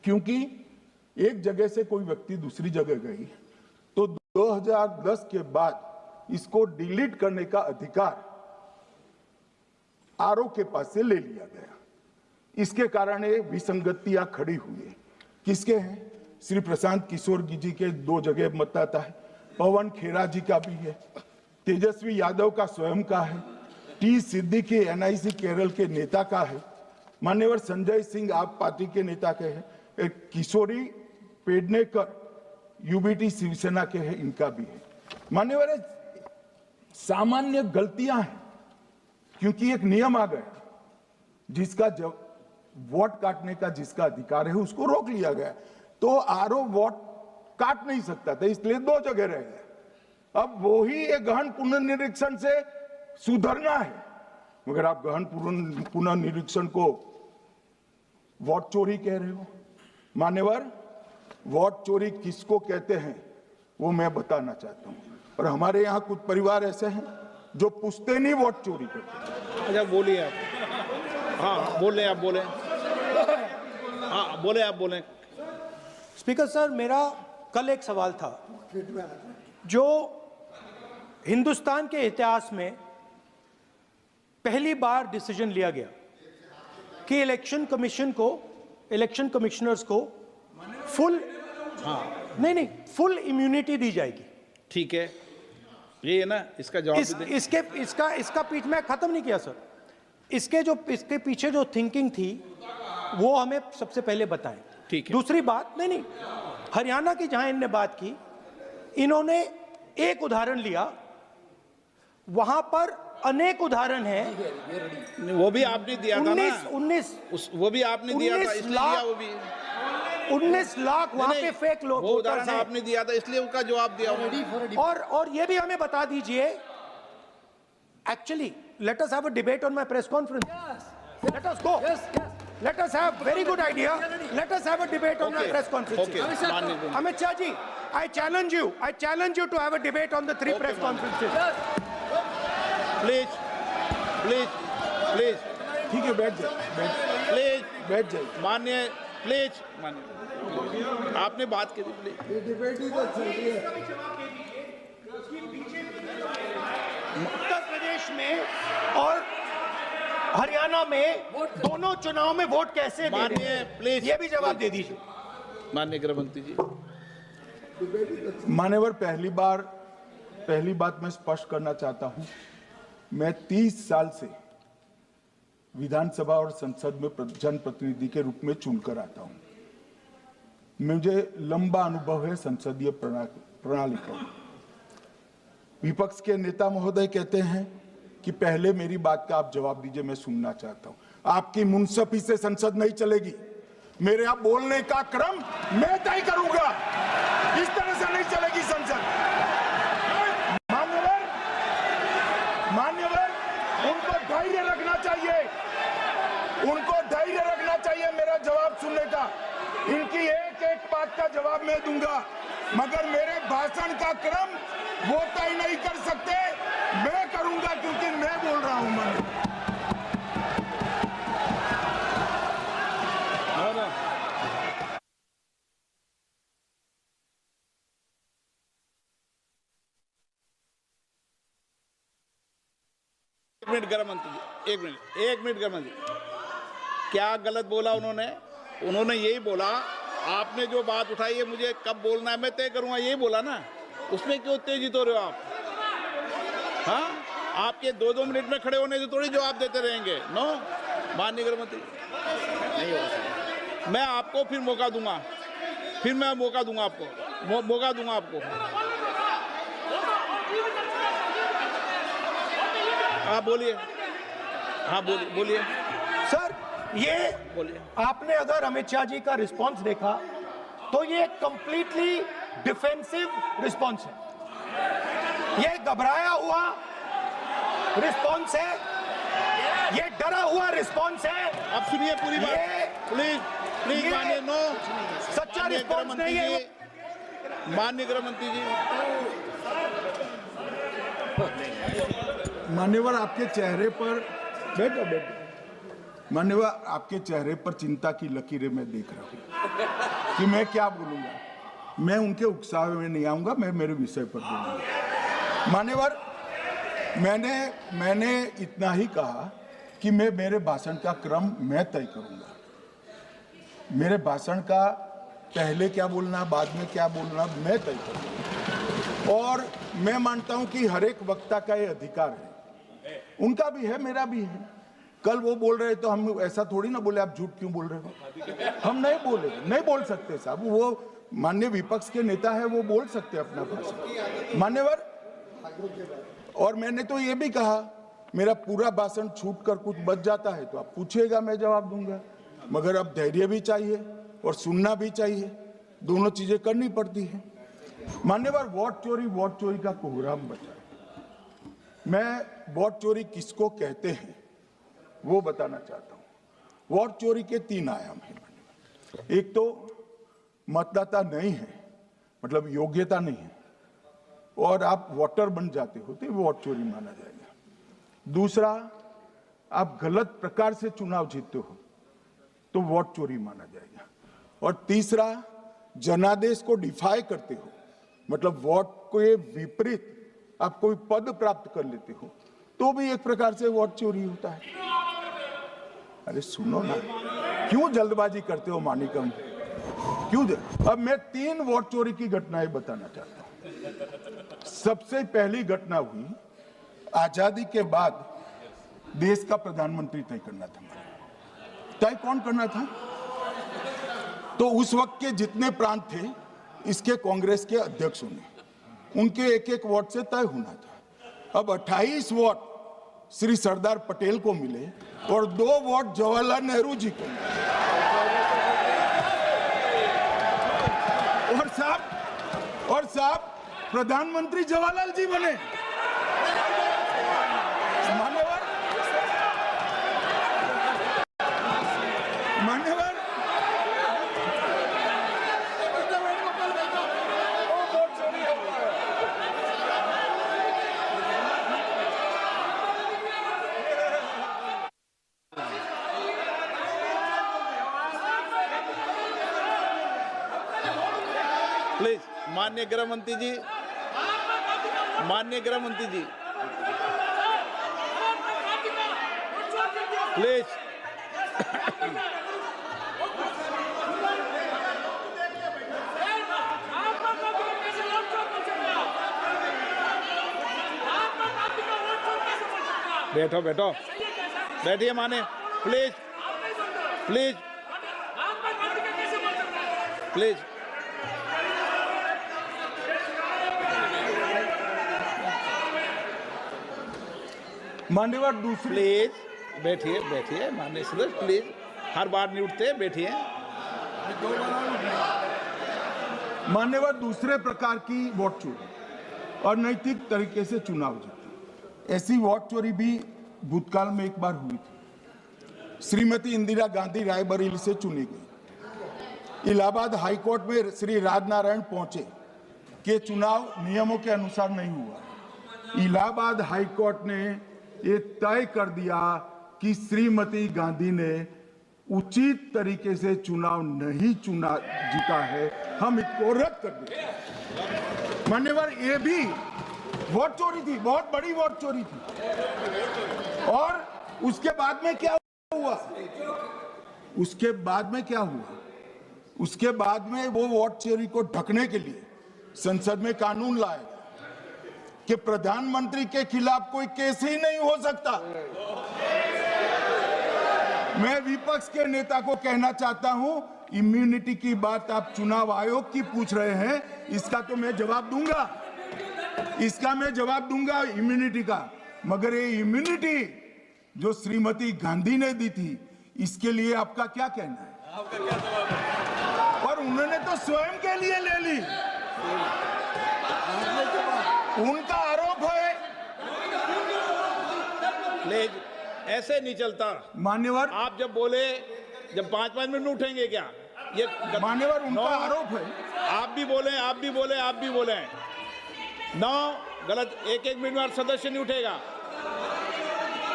क्योंकि एक जगह से कोई व्यक्ति दूसरी जगह गई तो 2010 के बाद इसको डिलीट करने का अधिकार आरओ के पास से ले लिया गया। इसके कारण ये विसंगतियां खड़ी हुई है। किसके हैं? श्री प्रशांत किशोर जी के 2 जगह मतदाता है, पवन खेरा जी का भी है, तेजस्वी यादव का स्वयं का है, टी सिद्दीकी एनआईसी केरल के नेता का है, मान्यवर संजय सिंह आप पार्टी के नेता के हैं, एक किशोरी पेडनेकर यूबीटी शिवसेना के हैं, इनका भी है। मान्यवर सामान्य गलतियां हैं, क्योंकि एक नियम आ गया जिसका वोट काटने का जिसका अधिकार है उसको रोक लिया गया, तो आरओ वोट काट नहीं सकता था, इसलिए 2 जगह रह गए। अब वो ही एक गहन पुनर्निरीक्षण से सुधरना है, मगर आप गहन पुनर्निरीक्षण को वोट चोरी कह रहे हो। मान्यवर, वोट चोरी किसको कहते हैं वो मैं बताना चाहता हूं, और हमारे यहाँ कुछ परिवार ऐसे हैं जो पूछते नहीं वोट चोरी करते। अच्छा बोलिए आप। हाँ बोले आप बोले। हाँ बोले आप बोले। स्पीकर सर, मेरा कल एक सवाल था जो हिंदुस्तान के इतिहास में पहली बार डिसीजन लिया गया कि इलेक्शन कमिश्नर्स को फुल फुल इम्यूनिटी दी जाएगी। ठीक है, ये है ना, इसका जवाब इसका पीछ में खत्म नहीं किया सर। इसके पीछे जो थिंकिंग थी वो हमें सबसे पहले बताएं। ठीक है। दूसरी बात, नहीं हरियाणा की जहां इन्होंने बात की, इन्होंने एक उदाहरण लिया, वहां पर अनेक उदाहरण हैं। वो भी आपने दिया था ना, 19 वो भी आपने दिया था, इसलिए दिया वो भी। 19 लाख वहां पे फेक लोग, वो उदाहरण आपने दिया था, इसलिए उसका जवाब दिया। और ये भी हमें बता दीजिए, actually let us have a debate on my press conference. Yes. Let us go. Yes. Let us have very good idea. Let us have a debate on my press conference. Okay. Amit Shah ji, I challenge you to have a debate on the 3 press conferences. Yes. Please. ठीक है, बैठ जाए। माननीय, please माननीय, आपने बात की थी, प्लीज। डिबेट ही तो चल रही है। उत्तर प्रदेश में और हरियाणा में दोनों चुनाव में वोट कैसे दे रहे हैं? प्लीज ये भी जवाब दे दीजिए। माननीय गृह मंत्री जी। मान्यवर, पहली बात मैं स्पष्ट करना चाहता हूं, मैं 30 साल से विधानसभा और संसद में जनप्रतिनिधि के रूप में चुनकर आता हूं। मुझे लंबा अनुभव है संसदीय प्रणाली का। विपक्ष के नेता महोदय कहते हैं कि पहले मेरी बात का आप जवाब दीजिए, मैं सुनना चाहता हूं। आपकी मुनसफी से संसद नहीं चलेगी। मेरे आप बोलने का क्रम मैं तय करूंगा, इस तरह से नहीं चलेगी संसद। मान्यवर, उनको धैर्य रखना चाहिए, मेरा जवाब सुनने का। इनकी एक बात का जवाब मैं दूंगा, मगर मेरे भाषण का क्रम वो तय नहीं कर सकते, मैं करूंगा, क्योंकि मैं बोल रहा हूं। एक मिनट गृह मंत्री जी, एक मिनट गृह मंत्री, क्या गलत बोला उन्होंने यही बोला, आपने जो बात उठाई है मुझे कब बोलना है मैं तय करूंगा, यही बोला ना, उसमें क्यों उत्तेजित हो रहे हो आप? हाँ, आपके 2-2 मिनट में खड़े होने से थोड़ी जवाब देते रहेंगे। नो, माननीय गृह मंत्री, नहीं हो सकता। मैं आपको फिर मौका दूंगा, आपको। हाँ बोलिए, बोलिए सर। ये बोलिए, आपने अगर अमित शाह जी का रिस्पॉन्स देखा तो ये कंप्लीटली डिफेंसिव रिस्पॉन्स है, ये घबराया हुआ रिस्पॉन्स है, ये डरा हुआ रिस्पॉन्स है। अब सुनिए पूरी बात, प्लीज मानिए। नो, सच्चा रिस्पॉन्स नहीं है। माननीय गृह मंत्री जी, मान्यवर, आपके चेहरे पर माननीय आपके चेहरे पर चिंता की लकीरें मैं देख रहा हूं कि मैं क्या बोलूंगा। मैं उनके उकसावे में नहीं आऊंगा, मैं मेरे विषय पर बोलूंगा। मान्यवर, मैंने इतना ही कहा कि मैं मेरे भाषण का क्रम मैं तय करूंगा। मेरे भाषण का पहले क्या बोलना, बाद में क्या बोलना, मैं तय करूंगा। और मैं मानता हूं कि हर एक वक्ता का ये अधिकार है, उनका भी है, मेरा भी है। कल वो बोल रहे तो हम ऐसा थोड़ी ना बोले आप झूठ क्यों बोल रहे हो, हम नहीं बोले, नहीं बोल सकते साहब। वो माननीय विपक्ष के नेता है, वो बोल सकते अपना भाषण। मान्यवर, और मैंने तो ये भी कहा मेरा पूरा भाषण छूट कर कुछ बच जाता है तो आप पूछिएगा, मैं जवाब दूंगा। मगर अब धैर्य भी चाहिए और सुनना भी चाहिए, दोनों चीजें करनी पड़ती है। मान्यवर, वोट चोरी का कोहराम बचा। मैं वोट चोरी किसको कहते हैं वो बताना चाहता हूं। वोट चोरी के 3 आयाम हैं। एक तो मतदाता नहीं है, मतलब योग्यता नहीं है, और आप वोटर बन जाते हो तो वोट चोरी माना जाएगा। दूसरा, आप गलत प्रकार से चुनाव जीतते हो तो वोट चोरी माना जाएगा। और तीसरा, जनादेश को डिफाई करते हो, मतलब वोट के विपरीत आप कोई पद प्राप्त कर लेते हो तो भी एक प्रकार से वोट चोरी होता है। अरे सुनो ना, क्यों जल्दबाजी करते हो मानिकम, क्यों? अब मैं 3 वोट चोरी की घटनाएं बताना चाहता हूं। सबसे पहली घटना हुई आजादी के बाद देश का प्रधानमंत्री तय करना था। तय कौन करना था? तो उस वक्त के जितने प्रांत थे इसके कांग्रेस के अध्यक्षों ने, उनके एक एक वोट से तय होना था। अब 28 वोट श्री सरदार पटेल को मिले और 2 वोट जवाहरलाल नेहरू जी को मिले। और साहब प्रधानमंत्री जवाहरलाल जी बने। मान्यवर, प्लीज, माननीय गृह मंत्री जी, माननीय गृह मंत्री जी, प्लीज। बैठो बैठो, बैठिए माने, प्लीज प्लीज प्लीज। मान्यवर, दूसरी, प्लीज बैठिए बैठिए माननीय सदस्य, प्लीज, हर बार नहीं उठते, बैठिए। मान्यवर, दूसरे प्रकार की वोट चोरी और नैतिक तरीके से चुनाव जीतना, ऐसी वोट चोरी भी भूतकाल में एक बार हुई थी। श्रीमती इंदिरा गांधी रायबरेली से चुनी गई। इलाहाबाद हाईकोर्ट में श्री राजनारायण पहुंचे कि चुनाव नियमों के अनुसार नहीं हुआ। इलाहाबाद हाईकोर्ट ने ये तय कर दिया कि श्रीमती गांधी ने उचित तरीके से चुनाव नहीं जीता है, हम इसको रद्द कर दें। मान्यवर, ये भी वोट चोरी थी, बहुत बड़ी वोट चोरी थी। और उसके बाद में क्या हुआ? उसके बाद में क्या हुआ? उसके बाद में वो वोट चोरी को ढकने के लिए संसद में कानून लाए कि प्रधानमंत्री के खिलाफ कोई केस ही नहीं हो सकता। मैं विपक्ष के नेता को कहना चाहता हूं, इम्यूनिटी की बात आप चुनाव आयोग की पूछ रहे हैं, इसका तो मैं जवाब दूंगा, इसका मैं जवाब दूंगा इम्यूनिटी का। मगर ये इम्यूनिटी जो श्रीमती गांधी ने दी थी, इसके लिए आपका क्या कहना है? और उन्होंने तो स्वयं के लिए ले ली। उनका आरोप है। प्लीज, ऐसे नहीं चलता मान्यवर, आप जब बोले, जब 5-5 मिनट उठेंगे क्या? ये मान्यवर, उनका आरोप है। आप भी बोले, आप भी बोले, आप भी बोले। 9 गलत, 1-1 मिनट में सदस्य नहीं उठेगा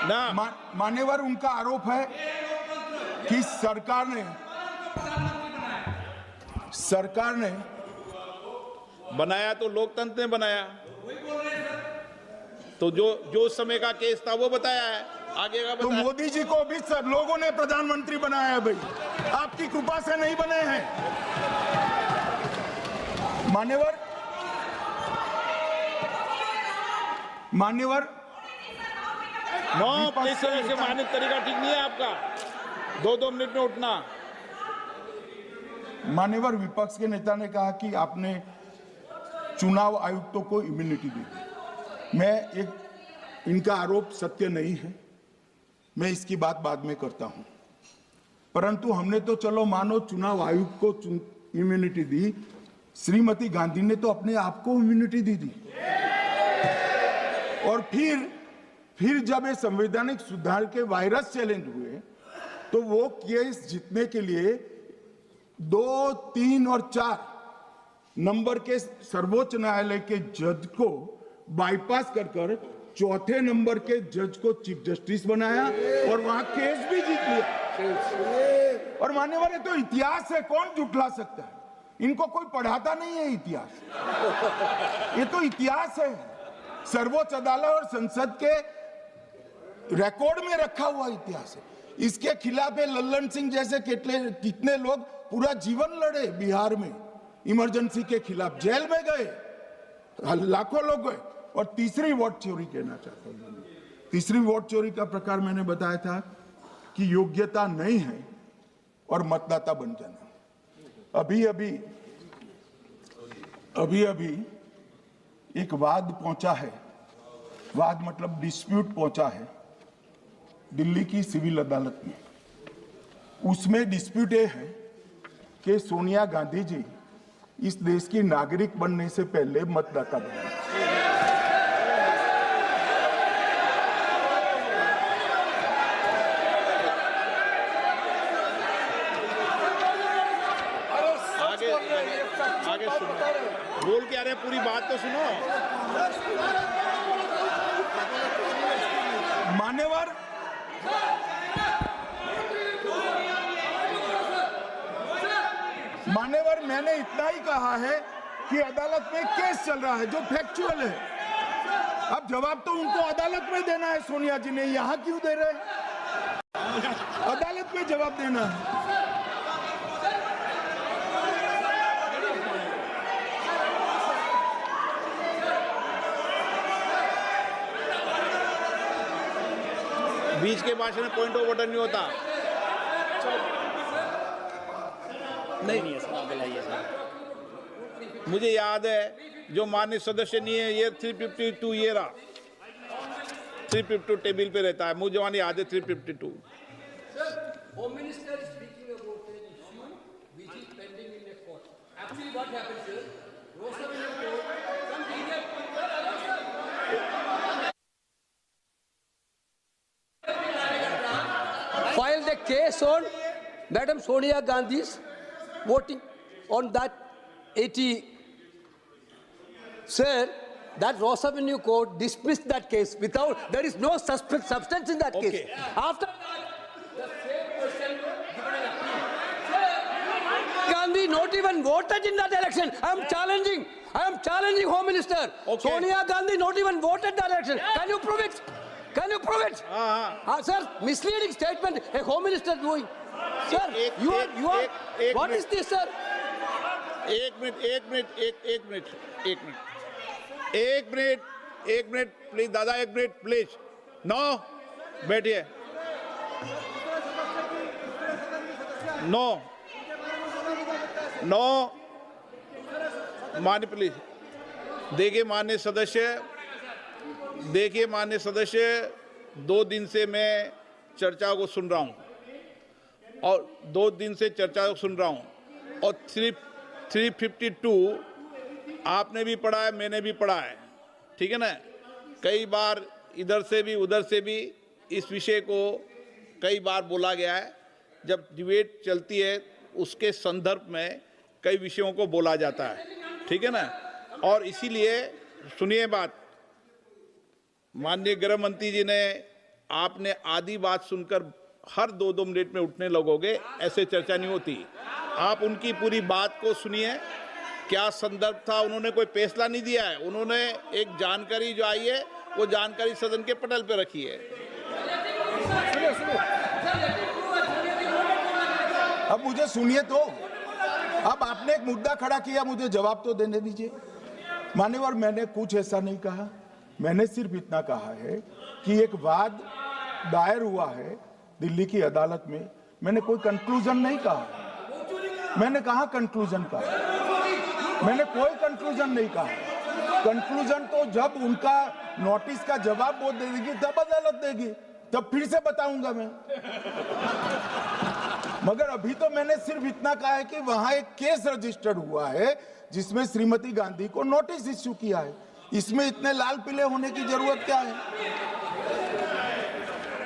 ना। मान्यवर, उनका आरोप है कि सरकार ने बनाया तो लोकतंत्र ने बनाया, तो जो समय का केस था वो बताया है, आगे का तो बताया। मोदी जी को भी सब लोगों ने प्रधानमंत्री बनाया है भाई, आपकी कृपा से नहीं बने हैं। मान्यवर नो प्लीज सर, ऐसे मानक तरीका ठीक नहीं है आपका, 2-2 मिनट में उठना। मान्यवर विपक्ष के नेता ने कहा कि आपने चुनाव आयुक्तों को इम्यूनिटी दी। इनका आरोप सत्य नहीं है, मैं इसकी बात बाद में करता हूं, परंतु हमने तो चलो मानो चुनाव आयुक्त को इम्यूनिटी दी, श्रीमती गांधी ने तो अपने आप को इम्यूनिटी दी थी। और फिर जब ये संवैधानिक सुधार के वायरस चैलेंज हुए तो वो केस जीतने के लिए 2, 3 और 4 नंबर के सर्वोच्च न्यायालय के जज को बाईपास कर चौथे नंबर के जज को चीफ जस्टिस बनाया और वहां केस भी जीत लिया। और मान्यवर ये तो इतिहास है, कौन झुठला सकता है? इनको कोई पढ़ाता नहीं है इतिहास, ये तो इतिहास है, सर्वोच्च अदालत और संसद के रिकॉर्ड में रखा हुआ इतिहास है। इसके खिलाफ लल्लन सिंह जैसे कितने लोग पूरा जीवन लड़े बिहार में, इमरजेंसी के खिलाफ जेल में गए, लाखों लोग गए। और तीसरी वोट चोरी कहना चाहता हूं, तीसरी वोट चोरी का प्रकार मैंने बताया था कि योग्यता नहीं है और मतदाता बन जाना। अभी एक वाद पहुंचा है, वाद मतलब डिस्प्यूट पहुंचा है दिल्ली की सिविल अदालत में। उसमें डिस्प्यूट ये है कि सोनिया गांधी जी इस देश की नागरिक बनने से पहले मतदाता बने। आगे सुनो, बोल क्या रहे, पूरी बात तो सुनो। मान्यवर मैंने इतना ही कहा है कि अदालत में केस चल रहा है जो फैक्चुअल है। अब जवाब तो उनको अदालत में देना है, सोनिया जी ने यहां क्यों दे रहे हैं? अदालत में जवाब देना है। बीच के भाषण में पॉइंट ऑफ ऑर्डर नहीं होता। नहीं है सर, मुझे याद है जो माननीय सदस्य नहीं है, ये 352 ये रहा, 352 टेबल पे रहता है, मुझे वहां याद है 352। Home Minister is speaking about an issue which is pending in the court. Actually, what happens is, Rostam in the court, some idiot filed a case on Madam Sonia Gandhi's voting on that 80. Sir, that Ross Avenue court dismissed that case without, there is no substance in that case. After that, the same person given an appeal. Gandhi not even voted in that election. I am challenging Home Minister. Okay. Sonia Gandhi not even voted that election. Can you prove it? Can you prove it? Sir, misleading statement a Home Minister doing. Sir, you are. What is this, sir? एक minute please दादा, एक minute please. No, बैठिए। No मान्य please. देखिए मान्य सदस्य, 2 दिन से मैं चर्चा को सुन रहा हूं और 352 आपने भी पढ़ा है, मैंने भी पढ़ा है, ठीक है ना। कई बार इधर से भी उधर से भी इस विषय को कई बार बोला गया है। जब डिबेट चलती है उसके संदर्भ में कई विषयों को बोला जाता है, ठीक है ना। और इसीलिए सुनिए बात, माननीय गृह मंत्री जी ने, आपने आधी बात सुनकर हर 2-2 मिनट में उठने लगोगे, ऐसे चर्चा नहीं होती। आप उनकी पूरी बात को सुनिए, क्या संदर्भ था, उन्होंने कोई फैसला नहीं दिया है, उन्होंने एक जानकारी जो आई है वो जानकारी सदन के पटल पे रखी है। अब मुझे सुनिए तो, अब आपने एक मुद्दा खड़ा किया, मुझे जवाब तो देने दीजिए। मान्यवर, मैंने कुछ ऐसा नहीं कहा, मैंने सिर्फ इतना कहा है कि एक वाद दायर हुआ है दिल्ली की अदालत में, मैंने कोई कंक्लूजन नहीं कहा। मैंने कहा कंक्लूजन का, मैंने कोई कंक्लूजन नहीं कहा। कंक्लूजन तो जब उनका नोटिस का जवाब वो दे देगी तब अदालत देगी, तब फिर से बताऊंगा मैं। मगर अभी तो मैंने सिर्फ इतना कहा है कि वहां एक केस रजिस्टर्ड हुआ है जिसमें श्रीमती गांधी को नोटिस इश्यू किया है। इसमें इतने लाल पीले होने की जरूरत क्या है?